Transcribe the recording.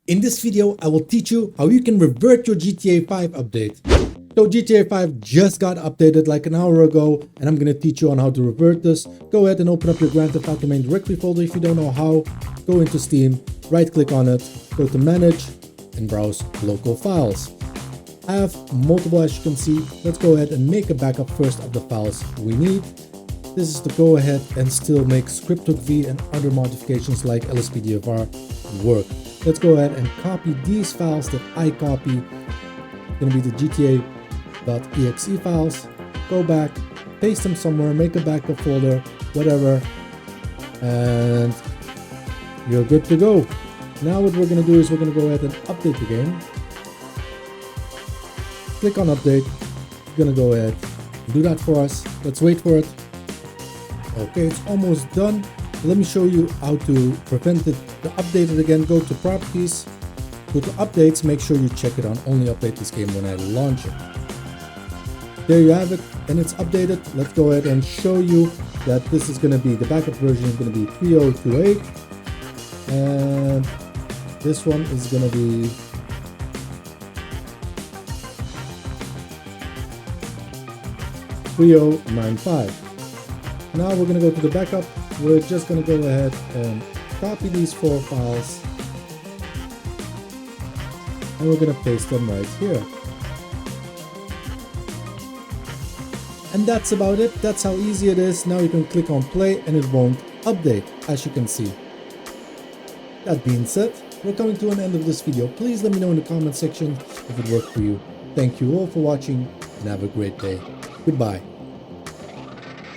In this video, I will teach you how you can revert your GTA 5 update. So GTA 5 just got updated like an hour ago, and I'm going to teach you on how to revert this. Go ahead and open up your Grand Theft Auto main directory folder. If you don't know how, go into Steam, right click on it, go to Manage, and browse local files. I have multiple, as you can see. Let's go ahead and make a backup first of the files we need. This is to go ahead and still make script_v and other modifications like LSPDFR work. Let's go ahead and copy these files that I copy. It's going to be the GTA.exe files. Go back, paste them somewhere, make a backup folder, whatever, and you're good to go. Now what we're going to do is we're going to go ahead and update the game. Click on update. It's going to go ahead and do that for us. Let's wait for it. Okay, it's almost done. Let me show you how to prevent it to update it again. Go to properties, go to updates, make sure you check it on only update this game when I launch it. There you have it, and it's updated. Let's go ahead and show you that this is going to be, the backup version is going to be 3028, and this one is going to be 3095. Now we're going to go to the backup. We're just going to go ahead and copy these 4 files, and we're going to paste them right here. And that's about it. That's how easy it is. Now you can click on play and it won't update, as you can see. That being said, we're coming to an end of this video. Please let me know in the comment section if it worked for you. Thank you all for watching and have a great day. Goodbye.